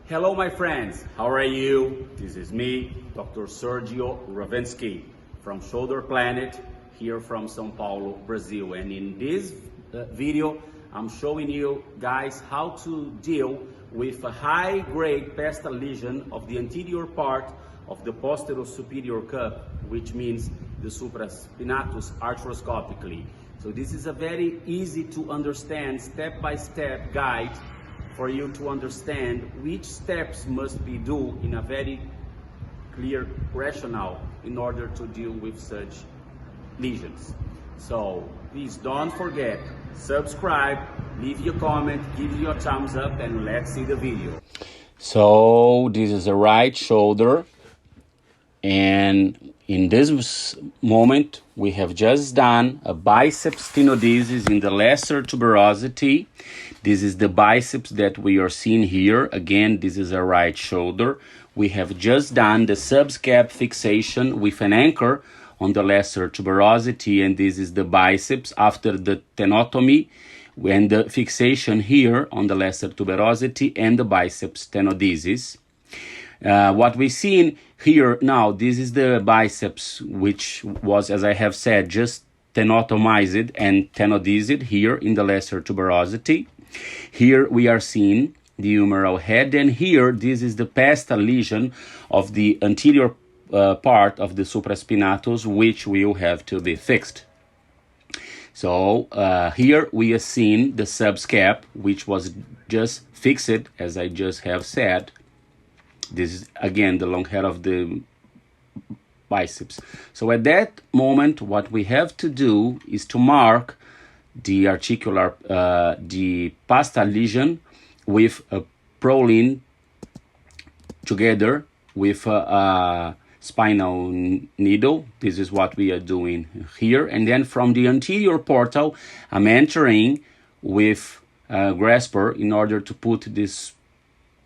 Hello, my friends. How are you? This is me, Dr. Sergio from Shoulder Planet, here from São Paulo, Brazil. And in this video, I'm showing you guys how to deal with a high-grade pestal lesion of the anterior part of the posterior superior cup, which means the supraspinatus arthroscopically. So this is a very easy to understand step-by-step guide for you to understand which steps must be done in a very clear rationale in order to deal with such lesions. So please don't forget, subscribe, leave your comment, give your thumbs up, and let's see the video. So this is the right shoulder, and in this moment we have just done a biceps tenodesis in the lesser tuberosity. This is the biceps that we are seeing here. Again, this is a right shoulder. We have just done the subscap fixation with an anchor on the lesser tuberosity, and this is the biceps after the tenotomy and the fixation here on the lesser tuberosity and the biceps tenodesis. What we see here now, this is the biceps, which was, as I have said, just tenotomized and tenodesed here in the lesser tuberosity. Here we are seeing the humeral head, and here this is the pestal lesion of the anterior part of the supraspinatus, which will have to be fixed. So here we are seeing the subscap, which was just fixed, as I just have said. This is again the long head of the biceps. So at that moment, what we have to do is to mark the articular, the pasta lesion with a proline together with a spinal needle. This is what we are doing here. And then from the anterior portal, I'm entering with a grasper in order to put this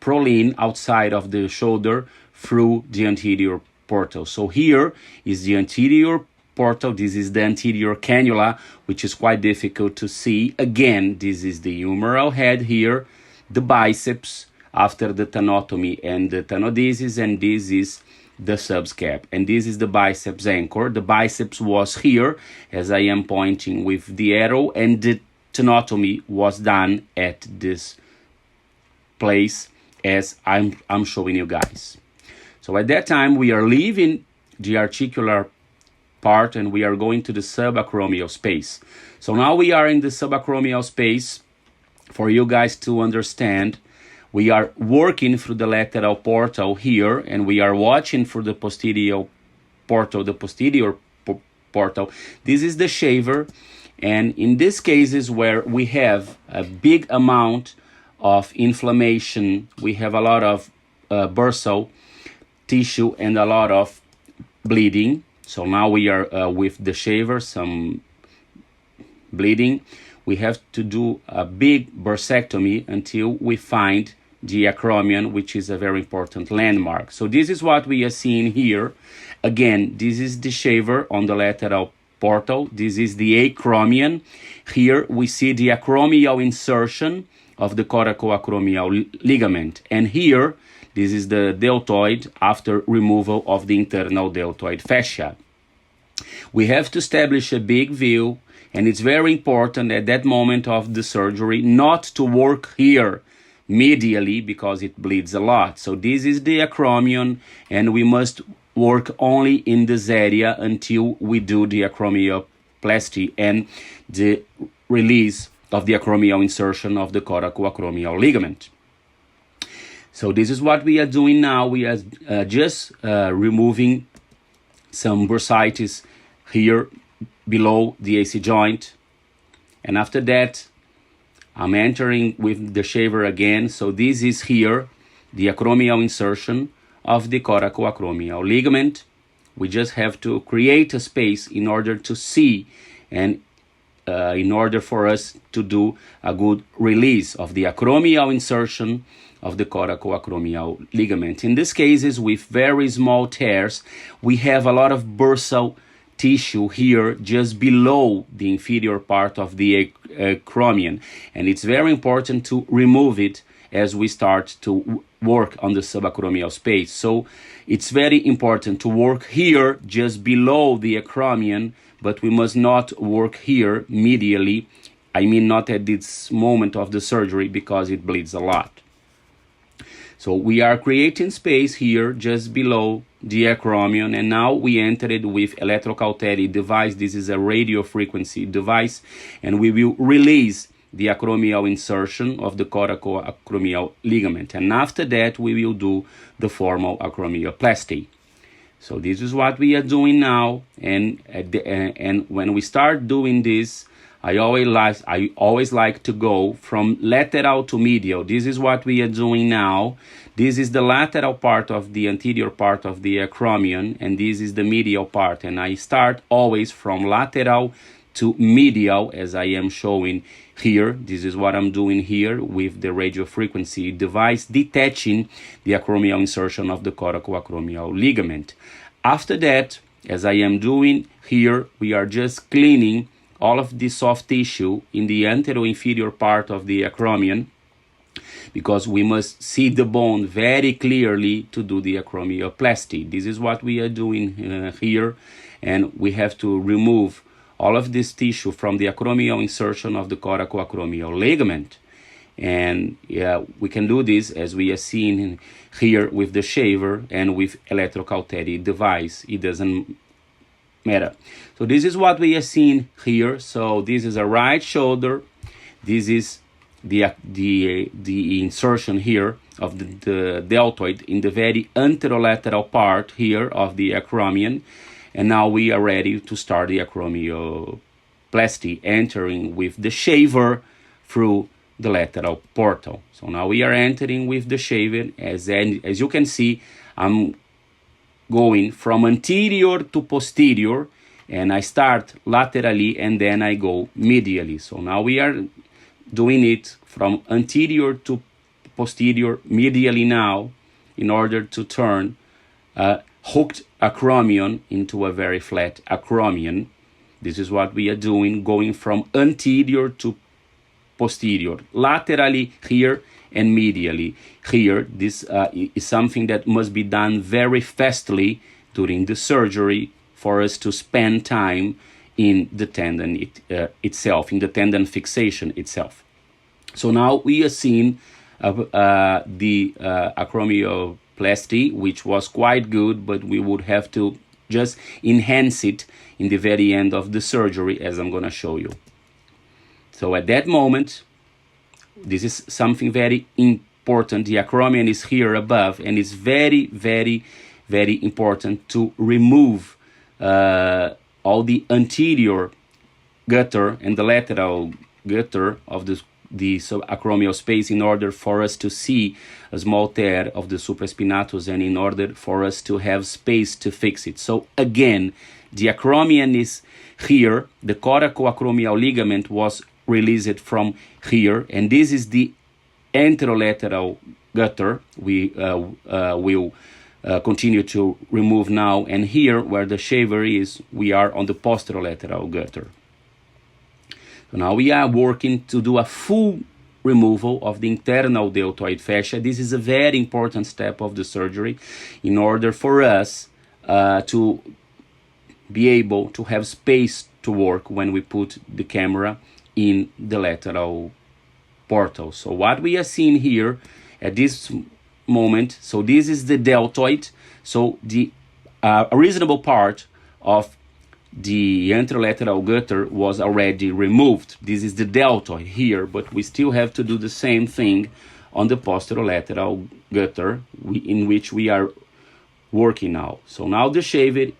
proline outside of the shoulder through the anterior portal. So here is the anterior portal. This is the anterior cannula, which is quite difficult to see. Again, this is the humeral head here, the biceps after the tenotomy and the tenodesis, and this is the subscap. And this is the biceps anchor. The biceps was here, as I am pointing with the arrow, and the tenotomy was done at this place, as I'm showing you guys. So at that time, we are leaving the articular part and we are going to the subacromial space. So now we are in the subacromial space. For you guys to understand, we are working through the lateral portal here, and we are watching for the posterior portal, portal. This is the shaver, and in these cases where we have a big amount of inflammation, we have a lot of bursal tissue and a lot of bleeding. So now we are with the shaver, some bleeding. We have to do a big bursectomy until we find the acromion, which is a very important landmark. So this is what we are seeing here. Again, this is the shaver on the lateral portal. This is the acromion. Here we see the acromial insertion of the coracoacromial ligament. And here, this is the deltoid after removal of the internal deltoid fascia. We have to establish a big view, and it's very important at that moment of the surgery not to work here medially because it bleeds a lot. So this is the acromion, and we must work only in this area until we do the acromioplasty and the release of the acromial insertion of the coracoacromial ligament. So this is what we are doing now. We are just removing some bursitis here below the AC joint. And after that, I'm entering with the shaver again. So this is here, the acromial insertion of the coracoacromial ligament. We just have to create a space in order to see and in order for us to do a good release of the acromial insertion of the coracoacromial ligament. In these cases, with very small tears, we have a lot of bursal tissue here just below the inferior part of the acromion, and it's very important to remove it as we start to work on the subacromial space. So it's very important to work here just below the acromion, but we must not work here medially. I mean, not at this moment of the surgery, because it bleeds a lot. So we are creating space here just below the acromion, and now we entered with electrocautery device. This is a radio frequency device, and we will release the acromial insertion of the coracoacromial ligament, and after that we will do the formal acromioplasty. So this is what we are doing now, and when we start doing this, I always like to go from lateral to medial. This is what we are doing now. This is the lateral part of the anterior part of the acromion, and this is the medial part. And I start always from lateral to medial, as I am showing here. This is what I'm doing here with the radio frequency device, detaching the acromial insertion of the coracoacromial ligament. After that, as I am doing here, we are just cleaning all of the soft tissue in the anteroinferior part of the acromion, because we must see the bone very clearly to do the acromioplasty. This is what we are doing here, and we have to remove all of this tissue from the acromial insertion of the coracoacromial ligament. And we can do this, as we are seeing here, with the shaver and with electrocautery device. It doesn't matter. So this is what we are seeing here. So this is a right shoulder. This is the insertion here of the deltoid in the very anterolateral part here of the acromion. And now we are ready to start the acromioplasty, entering with the shaver through the lateral portal. So now we are entering with the shaver. As you can see, I'm going from anterior to posterior, and I start laterally and then I go medially. So now we are doing it from anterior to posterior medially now, in order to turn a hooked acromion into a very flat acromion. This is what we are doing, going from anterior to posterior, laterally here and medially here. This is something that must be done very fastly during the surgery, for us to spend time in the tendon itself, in the tendon fixation itself. So now we are seeing the acromioplasty, which was quite good, but we would have to just enhance it in the very end of the surgery, as I'm going to show you. So at that moment, this is something very important. The acromion is here above, and it's very, very, very important to remove all the anterior gutter and the lateral gutter of the subacromial space, in order for us to see a small tear of the supraspinatus, and in order for us to have space to fix it. So again, the acromion is here. The coracoacromial ligament was released from here, and this is the anterolateral gutter. We will continue to remove now, and here where the shaver is, we are on the posterolateral gutter. So now we are working to do a full removal of the internal deltoid fascia. This is a very important step of the surgery, in order for us to be able to have space to work when we put the camera in the lateral portal. So what we are seeing here at this moment, so this is the deltoid. So the a reasonable part of the anterolateral gutter was already removed. This is the deltoid here, but we still have to do the same thing on the posterolateral gutter, in which we are working now. So now the shaver,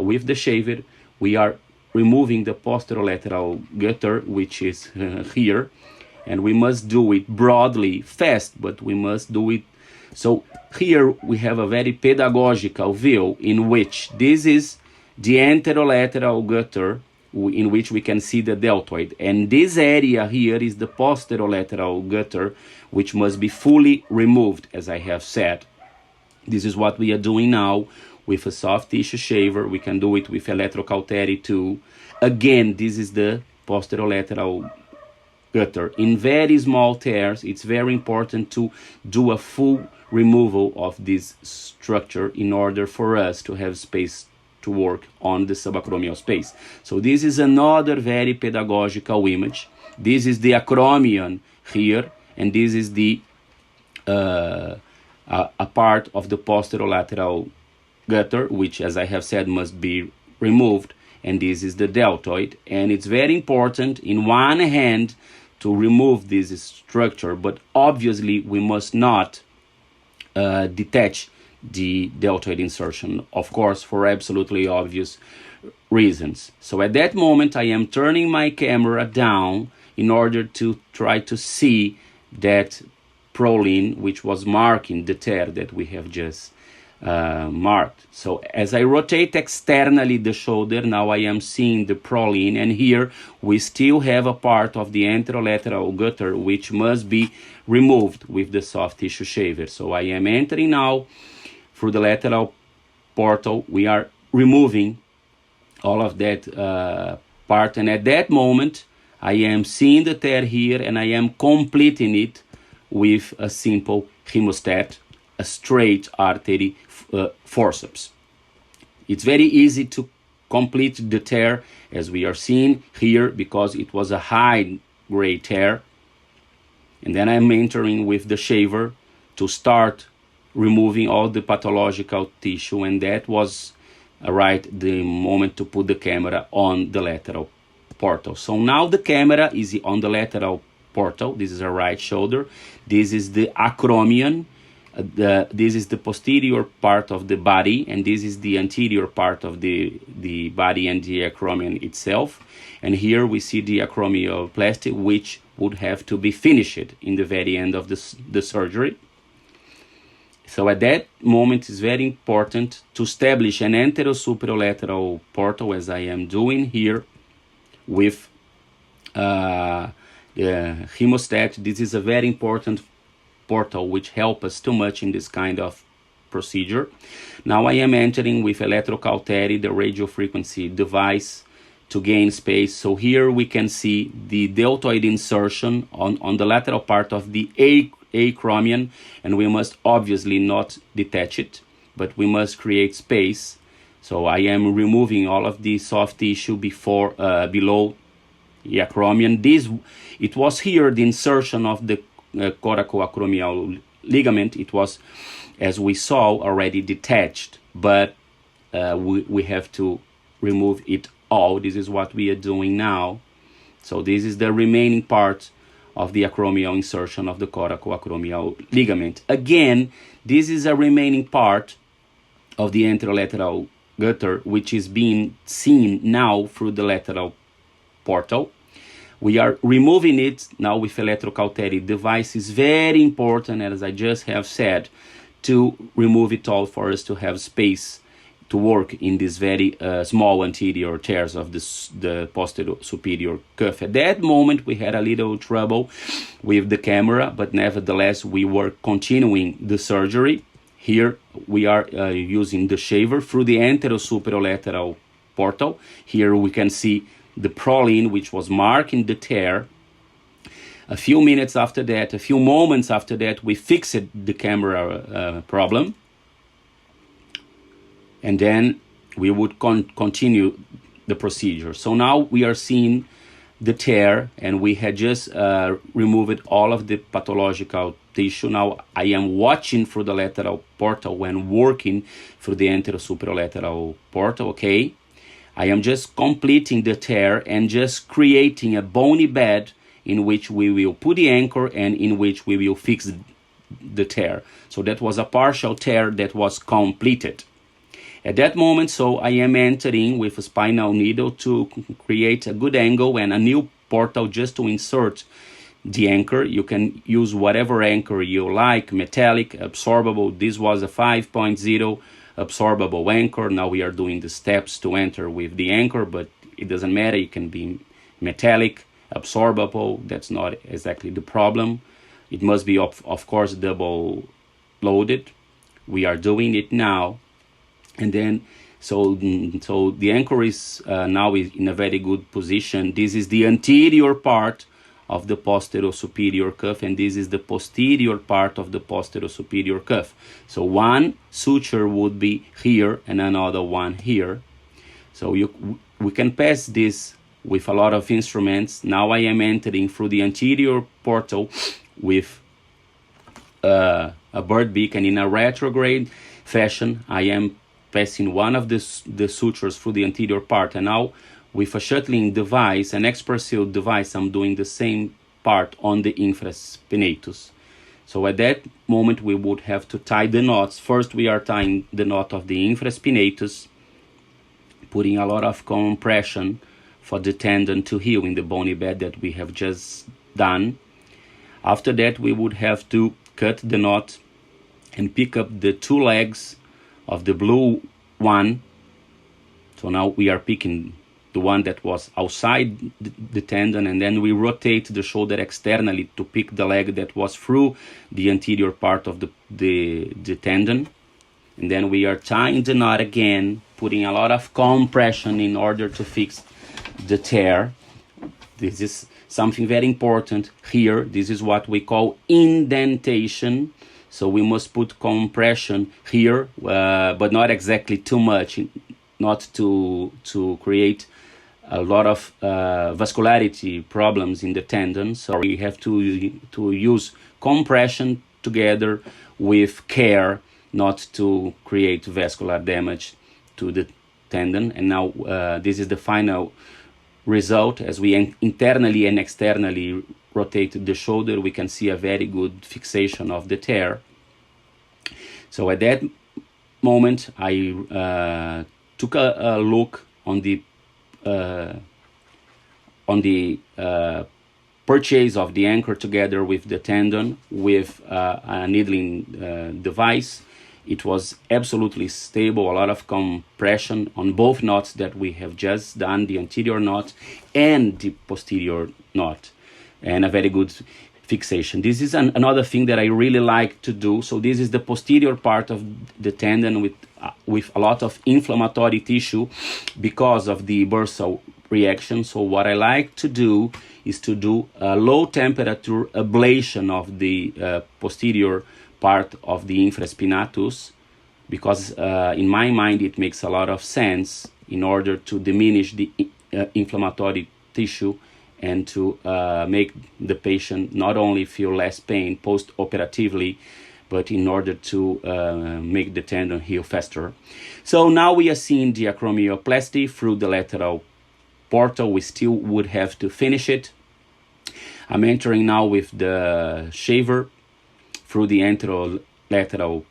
with the shaver, we are removing the posterolateral gutter, which is here, and we must do it broadly, fast, but we must do it. So here we have a very pedagogical view, in which this is the anterolateral gutter, in which we can see the deltoid, and this area here is the posterolateral gutter, which must be fully removed, as I have said. This is what we are doing now with a soft tissue shaver. We can do it with electrocautery too. Again, this is the posterolateral gutter. In very small tears, it's very important to do a full removal of this structure in order for us to have space to work on the subacromial space. So this is another very pedagogical image. This is the acromion here, and this is the a part of the posterolateral gutter, which, as I have said, must be removed, and this is the deltoid. And it's very important, in one hand, to remove this structure, but obviously we must not detach the deltoid insertion, of course, for absolutely obvious reasons. So at that moment, I am turning my camera down in order to try to see that proline, which was marking the tear that we have just marked. So as I rotate externally the shoulder, now I am seeing the proline, and here we still have a part of the anterolateral gutter which must be removed with the soft tissue shaver. So I am entering now through the lateral portal. We are removing all of that part, and at that moment I am seeing the tear here, and I am completing it with a simple hemostat, a straight artery forceps. It's very easy to complete the tear, as we are seeing here, because it was a high grade tear. And then I'm entering with the shaver to start removing all the pathological tissue, and that was right the moment to put the camera on the lateral portal. So now the camera is on the lateral portal. This is a right shoulder. This is the acromion. This is the posterior part of the body, and this is the anterior part of the body and the acromion itself. And here we see the acromioplasty, which would have to be finished in the very end of the surgery. So at that moment, it's very important to establish an anterosuperolateral portal, as I am doing here with the hemostat. This is a very important portal which helps us too much in this kind of procedure. Now I am entering with electrocautery, the radiofrequency device, to gain space. So here we can see the deltoid insertion on the lateral part of the acromion, and we must obviously not detach it, but we must create space. So I am removing all of the soft tissue below the acromion. It was here the insertion of the coracoacromial ligament. It was, as we saw, already detached, but we have to remove it all. This is what we are doing now. So this is the remaining part of the acromial insertion of the coracoacromial ligament. Again, this is a remaining part of the anterolateral gutter, which is being seen now through the lateral portal. We are removing it now with electrocautery device. Is very important, as I just have said, to remove it all for us to have space to work in these very small anterior tears of the posterior superior cuff. At that moment, we had a little trouble with the camera, but nevertheless, we were continuing the surgery. Here, we are using the shaver through the anterosuperolateral portal. Here we can see the proline, which was marking the tear. A few moments after that, we fixed the camera problem. And then we would continue the procedure. So now we are seeing the tear, and we had just removed all of the pathological tissue. Now I am watching through the lateral portal when working through the anterosuperolateral portal, okay? I am just completing the tear and just creating a bony bed in which we will put the anchor and in which we will fix the tear. So that was a partial tear that was completed. At that moment, so I am entering with a spinal needle to create a good angle and a new portal just to insert the anchor. You can use whatever anchor you like, metallic, absorbable. This was a 5.0 absorbable anchor. Now we are doing the steps to enter with the anchor, but it doesn't matter. It can be metallic, absorbable. That's not exactly the problem. It must be, of course, double loaded. We are doing it now. And then, so the anchor is now in a very good position. This is the anterior part of the posterior superior cuff, and this is the posterior part of the posterior superior cuff. So one suture would be here and another one here. So we can pass this with a lot of instruments. Now I am entering through the anterior portal with a bird beak, and in a retrograde fashion I am passing one of the sutures through the anterior part, and now with a shuttling device, an expressive device, I'm doing the same part on the infraspinatus. So at that moment we would have to tie the knots. First we are tying the knot of the infraspinatus, putting a lot of compression for the tendon to heal in the bony bed that we have just done. After that we would have to cut the knot and pick up the two legs of the blue one. So now we are picking the one that was outside the tendon, and then we rotate the shoulder externally to pick the leg that was through the anterior part of the tendon. And then we are tying the knot again, putting a lot of compression in order to fix the tear. This is something very important here. This is what we call indentation. So we must put compression here, but not exactly too much, not to create a lot of vascularity problems in the tendon. So we have to use compression together with care, not to create vascular damage to the tendon. And now this is the final result. As we internally and externally rotate the shoulder, we can see a very good fixation of the tear. So at that moment I took a look on the purchase of the anchor together with the tendon with a needling device. It was absolutely stable, a lot of compression on both knots that we have just done, the anterior knot and the posterior knot, and a very good fixation. This is another thing that I really like to do. So this is the posterior part of the tendon with a lot of inflammatory tissue because of the bursal reaction. So what I like to do is to do a low temperature ablation of the posterior part of the infraspinatus, because in my mind it makes a lot of sense in order to diminish the inflammatory tissue and to make the patient not only feel less pain post-operatively, but in order to make the tendon heal faster. So now we are seeing the acromioplasty through the lateral portal. We still would have to finish it. I'm entering now with the shaver through the anterolateral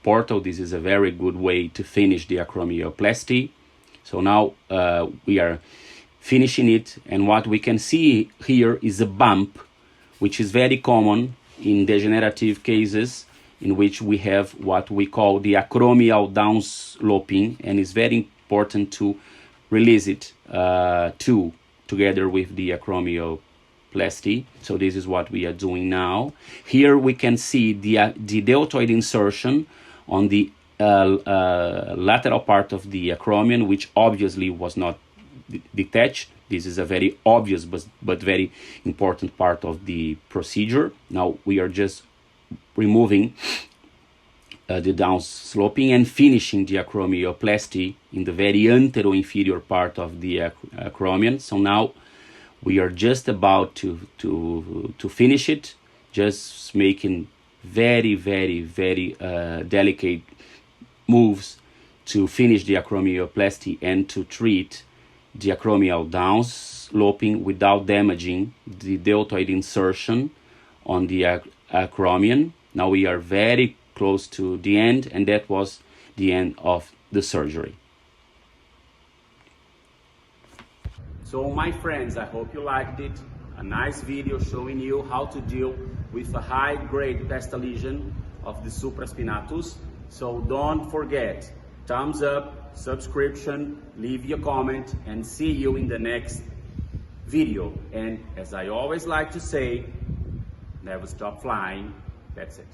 portal. This is a very good way to finish the acromioplasty. So now we are finishing it, and what we can see here is a bump, which is very common in degenerative cases in which we have what we call the acromial downsloping, and it's very important to release it together with the acromioplasty. So this is what we are doing now. Here we can see the deltoid insertion on the lateral part of the acromion, which obviously was not detached. This is a very obvious but very important part of the procedure. Now we are just removing the downsloping and finishing the acromioplasty in the very anteroinferior part of the acromion. So now we are just about to finish it, just making very delicate moves to finish the acromioplasty and to treat the acromial downsloping without damaging the deltoid insertion on the acromion. Now we are very close to the end, and that was the end of the surgery. So my friends, I hope you liked it. A nice video showing you how to deal with a high-grade pesta lesion of the supraspinatus. So don't forget, thumbs up, subscription, leave your comment, and see you in the next video. And as I always like to say, never stop flying. That's it.